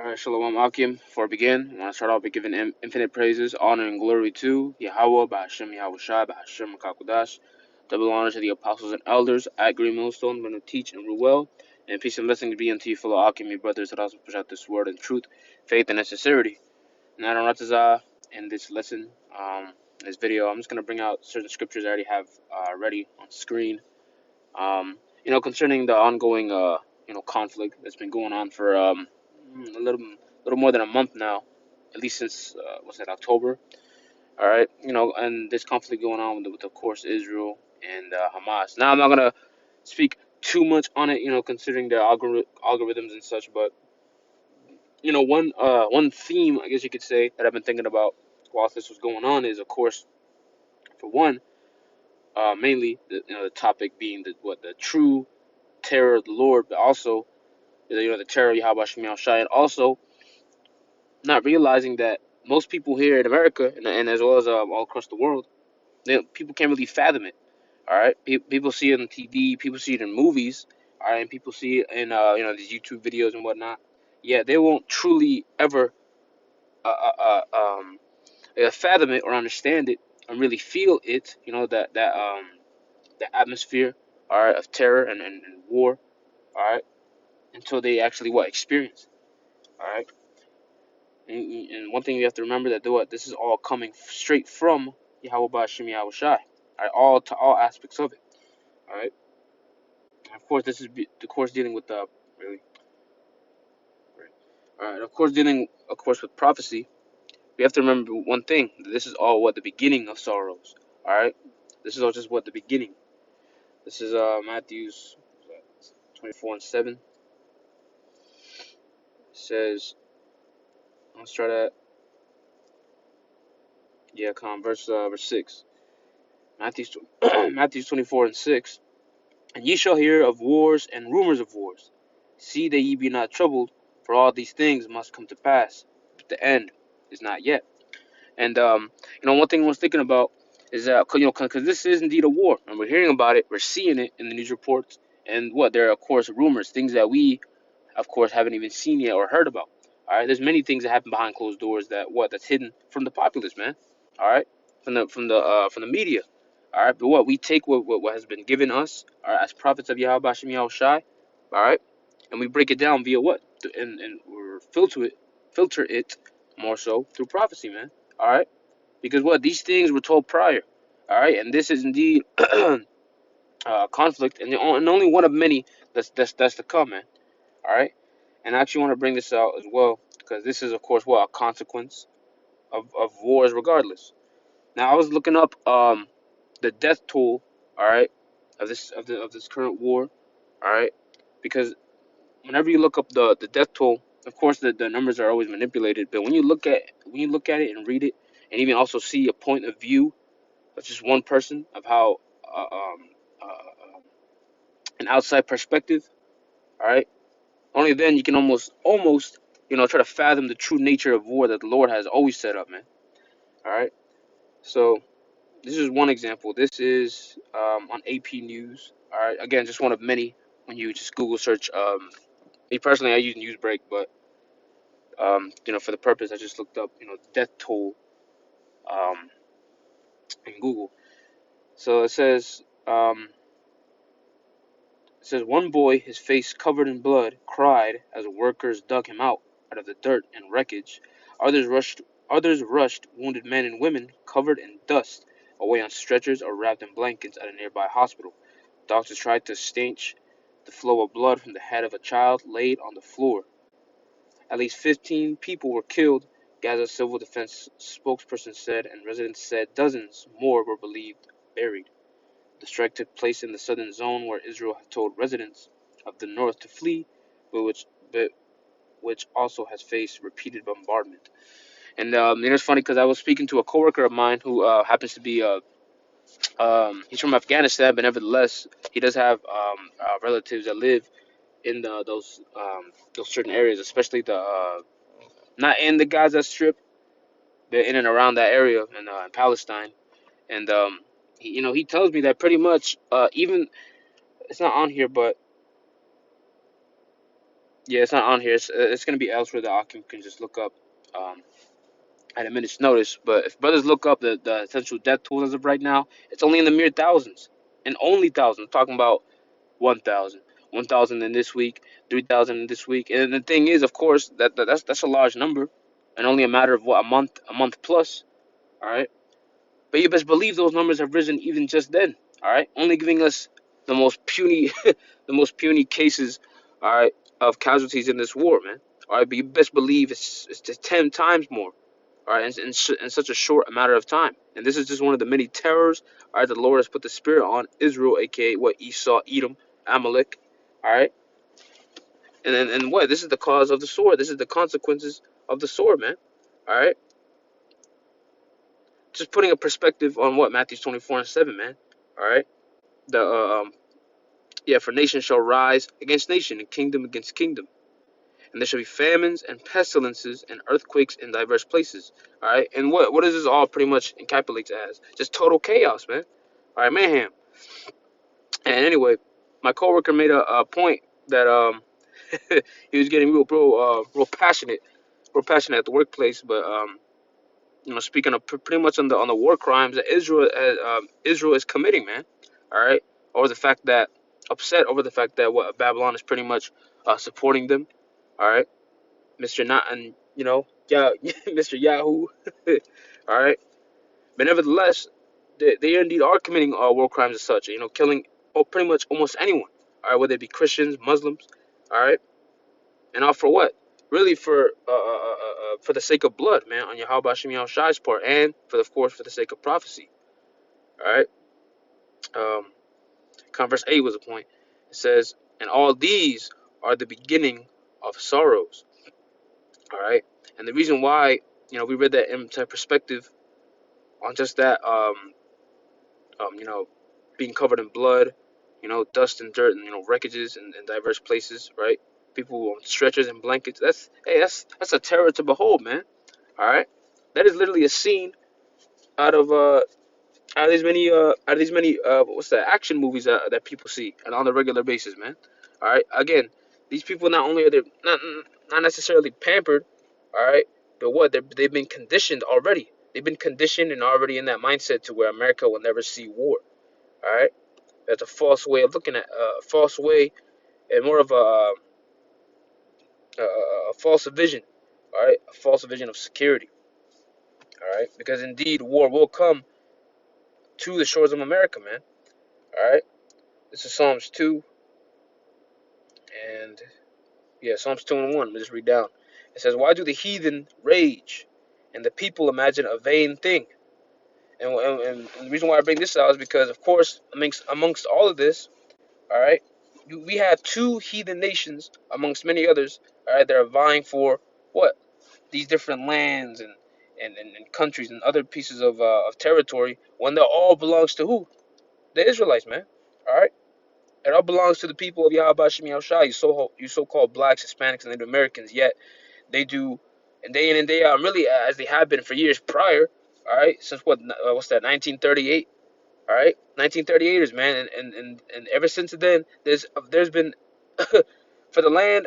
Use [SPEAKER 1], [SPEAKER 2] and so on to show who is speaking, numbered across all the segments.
[SPEAKER 1] Alright, Shalom Akim. Before I begin, I want to start off by giving infinite praises, honor, and glory to Yahweh, Bahashem Yahweh Shai, Bahashem Makakodash. Double honor to the apostles and elders at Green Millstone, going to teach and rule well. And peace and blessings be unto you, fellow Akim, your brothers that also push out this word in truth, faith, and sincerity. And I don't in this lesson, this video, I'm just going to bring out certain scriptures I already have ready on screen. Concerning the ongoing, conflict that's been going on for a little more than a month now, at least since what's that, October. All right, and this conflict going on with of course Israel and Hamas. Now I'm not gonna speak too much on it, considering the algorithms and such, but one theme I guess you could say that I've been thinking about whilst this was going on is, of course, for one, mainly the topic being the true terror of the Lord, but also the terror of Yahweh Shemiel Shai, and also not realizing that most people here in America and as well as all across the world, people can't really fathom it. All right, people see it on TV, people see it in movies, all right, and people see it in these YouTube videos and whatnot. Yeah, they won't truly ever fathom it or understand it and really feel it. The atmosphere, all right, of terror and war, all right, until they actually experience, all right. And one thing you have to remember that this is all coming straight from Yahweh Ba'Shem Yahweh Shai. All to all aspects of it. All right. And of course, this is the course dealing with the really. Right. All right. Of course, dealing with prophecy. We have to remember one thing. This is all the beginning of sorrows. All right. This is all just the beginning. This is Matthew's 24:7. It says, let's start at verse 6. Matthew's Matthew's 24:6. And ye shall hear of wars and rumors of wars. See that ye be not troubled, for all these things must come to pass, but the end is not yet. And one thing I was thinking about is that because this is indeed a war, and we're hearing about it, we're seeing it in the news reports, and there are of course rumors, things that we of course haven't even seen yet or heard about. All right, there's many things that happen behind closed doors that's hidden from the populace, man. All right, from the media. All right, but we take what has been given us, all right, as prophets of Yahweh Bashim Yahweh Shai, all right, and we break it down via and we filter it more so through prophecy, man. All right, because these things were told prior, all right, and this is indeed conflict, and only one of many that's to come, man. All right, and I actually want to bring this out as well because this is of course a consequence of wars, regardless. Now I was looking up the death toll, all right, of this current war, all right, because whenever you look up the death toll, of course the numbers are always manipulated, but when you look at it and read it, and even also see a point of view of just one person of how an outside perspective, all right, only then you can almost try to fathom the true nature of war that the Lord has always set up, man. All right, so this is one example. This is on AP News. All right, again, just one of many. When you just Google search, me personally, I use Newsbreak, but for the purpose, I just looked up, death toll, um, in Google. So it says one boy, his face covered in blood, cried as workers dug him out of the dirt and wreckage. Others rushed wounded men and women covered in dust away on stretchers or wrapped in blankets at a nearby hospital. Doctors tried to stanch the flow of blood from the head of a child laid on the floor. At least 15 people were killed, Gaza civil defense spokesperson said, and residents said dozens more were believed buried. The strike took place in the southern zone where Israel had told residents of the north to flee, but which also has faced repeated bombardment. And it's funny because I was speaking to a coworker of mine who happens to be he's from Afghanistan, but nevertheless he does have relatives that live in those certain areas, especially the not in the Gaza Strip, but in and around that area in Palestine. And he tells me that pretty much even it's not on here, but Yeah, it's not on here. It's gonna be elsewhere that Akim can just look up um, at a minute's notice. But if brothers look up the essential death toll as of right now, it's only in the mere thousands, and only thousands. I'm talking about 1,000, 1,000 in this week, 3,000 in this week. And the thing is, of course, that's a large number, and only a matter of what, a month plus. All right. But you best believe those numbers have risen even just then. All right, only giving us the most puny, the most puny cases, all right, of casualties in this war, man. All right, but you best believe it's just 10 times more. All right, in such a short matter of time. And this is just one of the many terrors. All right, the Lord has put the spirit on Israel, aka what, Esau, Edom, Amalek. All right, and what, this is the cause of the sword. This is the consequences of the sword, man. All right, just putting a perspective on what Matthew 24:7, man. All right, the yeah, for nation shall rise against nation, and kingdom against kingdom. And there shall be famines and pestilences and earthquakes in diverse places. All right, and what does this all pretty much encapsulates as? Just total chaos, man. All right, mayhem. And anyway, my coworker made a point that he was getting real passionate at the workplace, but speaking of pretty much on the war crimes that Israel is committing, man. All right, or the fact that upset over the fact that what Babylon is pretty much supporting them. All right, Mr. Not and yeah, Mr. Yahoo. All right, but nevertheless, they indeed are committing war crimes as such. Killing pretty much almost anyone. All right, whether it be Christians, Muslims. All right, and all for what? Really for the sake of blood, man, on Yahweh Hashem Shai's part, and of course for the sake of prophecy. All right. Um, Verse 8 was a point. It says, "And all these are the beginning of sorrows." All right. And the reason why we read that into perspective on just that um you know being covered in blood, dust and dirt and wreckages in diverse places, right? People on stretchers and blankets. That's a terror to behold, man. All right, that is literally a scene out of these many what's that, action movies that people see and on a regular basis, man. All right, again, these people not only are they not necessarily pampered, all right, but what they've been conditioned already. They've been conditioned and already in that mindset to where America will never see war. All right, that's a false way of looking at a false way and more of a false vision. All right, a false vision of security. All right, because indeed war will come to the shores of America, man. All right, this is Psalms 2 and yeah, Psalms 2 and 1. Let me just read down. It says, "Why do the heathen rage, and the people imagine a vain thing?" And the reason why I bring this out is because, of course, amongst all of this, all right, we have two heathen nations amongst many others, all right, that are vying for what, these different lands and countries and other pieces of territory, when that all belongs to who? The Israelites, man. All right. It all belongs to the people of Yahweh Shem Yahushua, you so-called blacks, Hispanics, and Native Americans. Yet they do, and day in and day out, really as they have been for years prior. All right, since what's that? 1938. All right, 1938ers, man, and ever since then, there's been for the land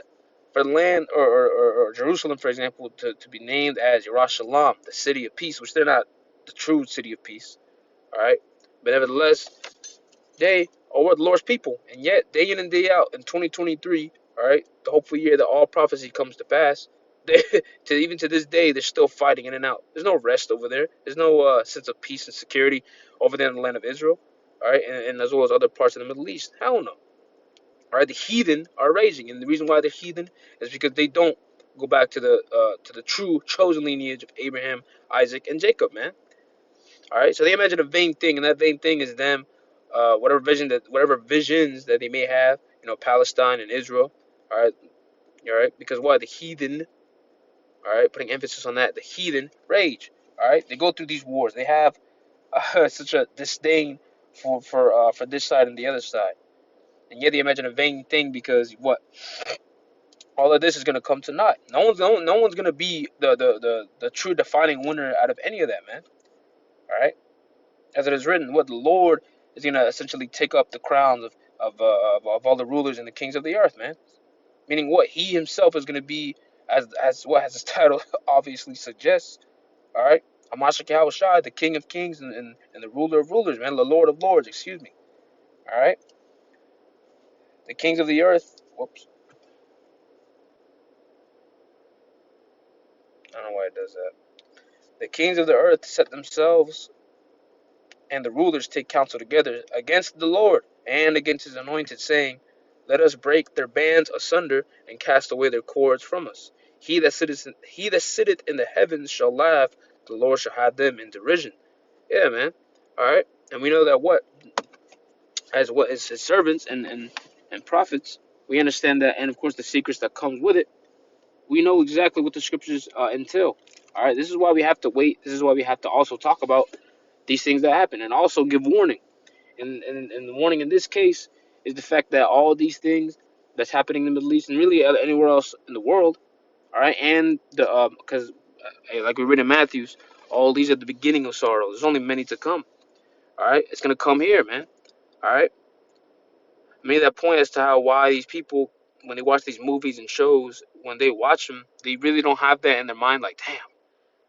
[SPEAKER 1] or Jerusalem, for example, to be named as Yerushalayim, the city of peace, which they're not the true city of peace. All right, but nevertheless, they are the Lord's people, and yet day in and day out in 2023, all right, the hopeful year that all prophecy comes to pass, they, even to this day, they're still fighting in and out. There's no rest over there. There's no sense of peace and security over there in the land of Israel, all right, and as well as other parts of the Middle East. Hell no. All right, the heathen are raging, and the reason why they're heathen is because they don't go back to the true chosen lineage of Abraham, Isaac, and Jacob, man. All right, so they imagine a vain thing, and that vain thing is them, whatever visions that they may have, Palestine and Israel. All right, because why the heathen? All right, putting emphasis on that, the heathen rage. All right, they go through these wars. They have such a disdain for this side and the other side, and yet they imagine a vain thing because what? All of this is gonna come to naught. No one's gonna be the true defining winner out of any of that, man. All right. As it is written, what the Lord is going to essentially take up the crowns of all the rulers and the kings of the earth, man. Meaning what? He himself is going to be, as his title obviously suggests, all right? Hamashiach Yahushua, the King of Kings and the Ruler of Rulers, man, the Lord of Lords, excuse me, all right? The kings of the earth, whoops, I don't know why it does that. The kings of the earth set themselves, and the rulers take counsel together against the Lord and against his anointed, saying, let us break their bands asunder and cast away their cords from us. He that sitteth in the heavens shall laugh, the Lord shall have them in derision. Yeah, man. All right. And we know that what is his servants and prophets, we understand that, and of course the secrets that comes with it. We know exactly what the scriptures entail. All right. This is why we have to wait. This is why we have to also talk about these things that happen and also give warning. And the warning in this case is the fact that all these things that's happening in the Middle East and really anywhere else in the world, all right, and the because like we read in Matthew's, all these are the beginning of sorrow. There's only many to come. All right, it's gonna come here, man. All right, I made that point as to how why these people, when they watch these movies and shows, when they watch them, they really don't have that in their mind. Like, damn,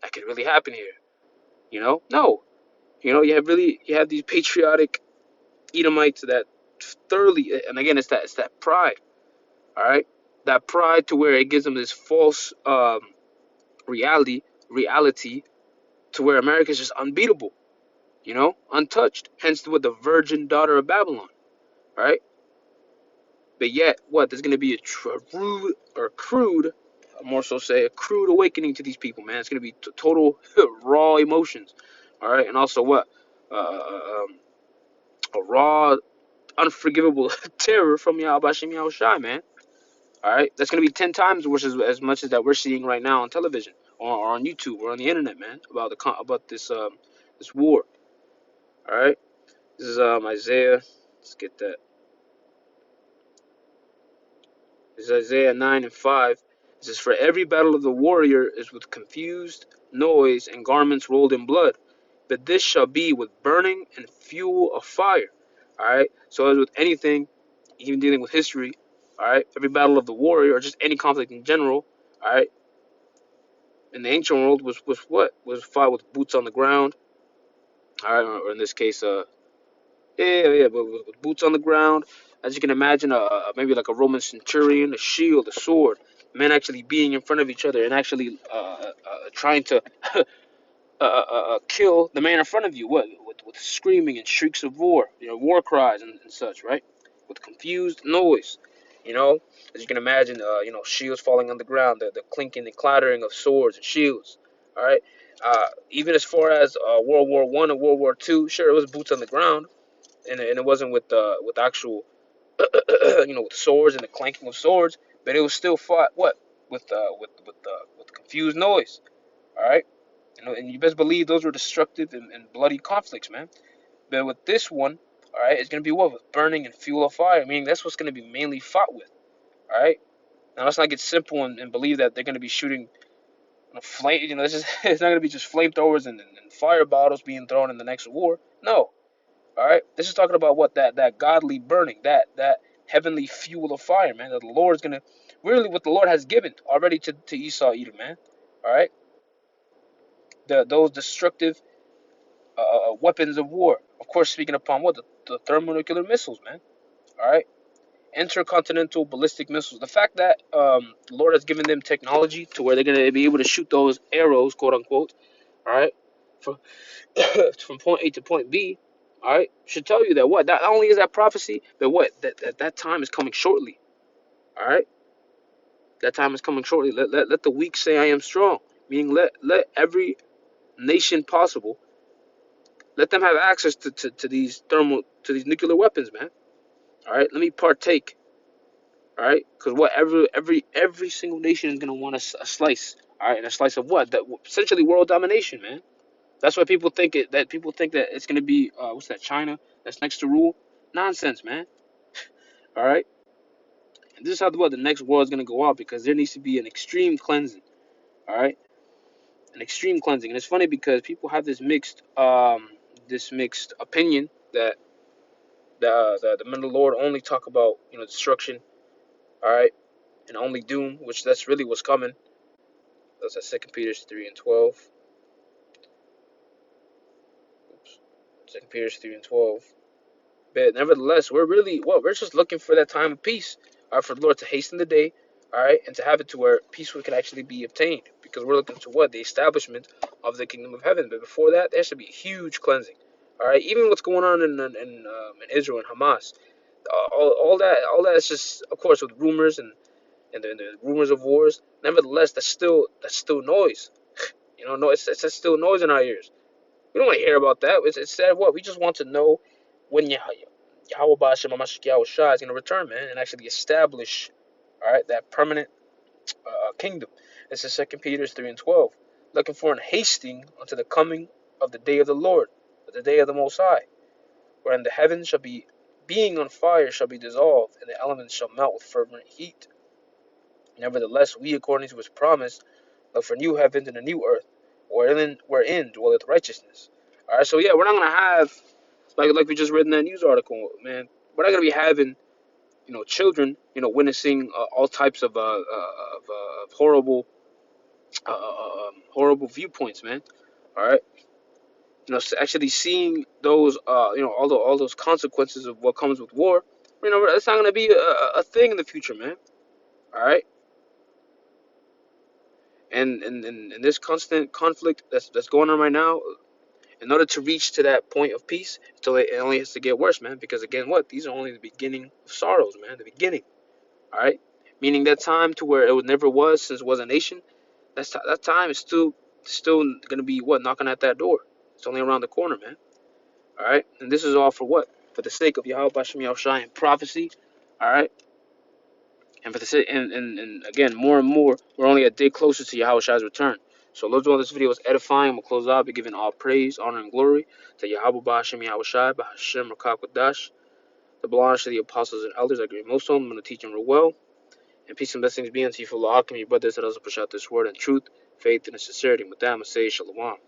[SPEAKER 1] that could really happen here. No. You have these patriotic Edomites that thoroughly, and again, it's that pride. All right, that pride to where it gives them this false reality to where America is just unbeatable, untouched. Hence, with the virgin daughter of Babylon, right? But yet, what? There's going to be a rude or crude, more so say, a crude awakening to these people, man. It's going to be total raw emotions, all right, and also what? A raw, unforgivable terror from Yahweh Shem Yahushai, man. All right, that's gonna be 10 times worse as much as that we're seeing right now on television or on YouTube or on the internet, man. About this war. All right, this is Isaiah. Let's get that. This is Isaiah 9:5. It says, "For every battle of the warrior is with confused noise and garments rolled in blood, but this shall be with burning and fuel of fire." All right. So as with anything, even dealing with history, all right, every battle of the warrior or just any conflict in general, all right, in the ancient world was what? Was fought with boots on the ground, all right, or in this case, but with boots on the ground. As you can imagine, maybe like a Roman centurion, a shield, a sword, men actually being in front of each other and actually trying to kill the man in front of you. What? With screaming and shrieks of war, war cries and such, right? With confused noise, you know, as you can imagine, shields falling on the ground, the clinking and clattering of swords and shields. All right, even as far as World War I and World War II, sure, it was boots on the ground, and it wasn't with actual, with swords and the clanking of swords, but it was still fought with confused noise. All right. And you best believe those were destructive and bloody conflicts, man. But with this one, all right, it's gonna be what? With burning and fuel of fire. Meaning that's what's gonna be mainly fought with. All right. Now let's not get simple and believe that they're gonna be shooting flame. This is it's not gonna be just flamethrowers and fire bottles being thrown in the next war. No. All right. This is talking about what that godly burning, that heavenly fuel of fire, man. That the Lord is gonna really what the Lord has given already to Esau, Edom, man. All right. Those destructive weapons of war. Of course, speaking upon what? The thermonuclear missiles, man. All right? Intercontinental ballistic missiles. The fact that the Lord has given them technology to where they're going to be able to shoot those arrows, quote unquote, all right, from, from point A to point B, all right, should tell you that what? Not only is that prophecy, but what? That time is coming shortly, all right? That time is coming shortly. Let the weak say, I am strong. Meaning, let every nation possible let them have access to these nuclear weapons, man. All right, let me partake. All right, because what every single nation is gonna want a slice. All right, and a slice of what? That essentially world domination, man. That's why people think that it's gonna be what's that? China that's next to rule. Nonsense, man. All right, and this is how the next war is gonna go out because there needs to be an extreme cleansing. All right, an extreme cleansing, and it's funny because people have this mixed opinion that the men of the Lord only talk about destruction, all right, and only doom, which that's really what's coming. That's at 2 Peter 3 and 12. Oops. 2 Peter 3 and 12. But nevertheless, we're just looking for that time of peace. All right, for the Lord to hasten the day, all right, and to have it to where peace can actually be obtained. Because we're looking to what? The establishment of the kingdom of heaven. But before that, there should be a huge cleansing. All right, even what's going on in Israel and Hamas, all that is just, of course, with rumors and the rumors of wars. Nevertheless, that's still noise. You know, no, it's still noise in our ears. We don't want to hear about that. It's said what? We just want to know when Yahweh Ba'ashem HaMashiach Yahweh Shai is going to return, man, and actually establish, all right, that permanent kingdom. This is 2 Peter 3 and 12. Looking for and hasting unto the coming of the day of the Lord, the day of the Most High, wherein the heavens shall be, being on fire, shall be dissolved, and the elements shall melt with fervent heat. Nevertheless, we, according to his promise, look for new heavens and a new earth, wherein dwelleth righteousness. All right, so yeah, we're not gonna have like we just read in that news article, man. We're not gonna be having children witnessing all types of horrible horrible viewpoints, man. All right, actually seeing those all those consequences of what comes with war. That's not gonna be a thing in the future, man. All right. And this constant conflict that's going on right now, in order to reach to that point of peace, it only has to get worse, man. Because again, what? These are only the beginning of sorrows, man. The beginning. All right. Meaning that time to where it never was since it was a nation. That time is still gonna be what, knocking at that door. It's only around the corner, man. All right. And this is all for what? For the sake of Yahweh Bashem Yahushai and prophecy. All right. And for the sake, and again, more and more, we're only a day closer to Yahweh Shai's return. So Lord, this video is edifying. We'll close out by giving all praise, honor, and glory to Yahweh Ba'ashem Yahweh Shai, Ba'ashem Rakak Wadash. The belongs to the apostles and elders. I agree most of them. I'm going to teach them real well. And peace and blessings be unto you, fellow alchemy brothers that also push out this word in truth, faith, and sincerity. With that, I'm going to say shalom.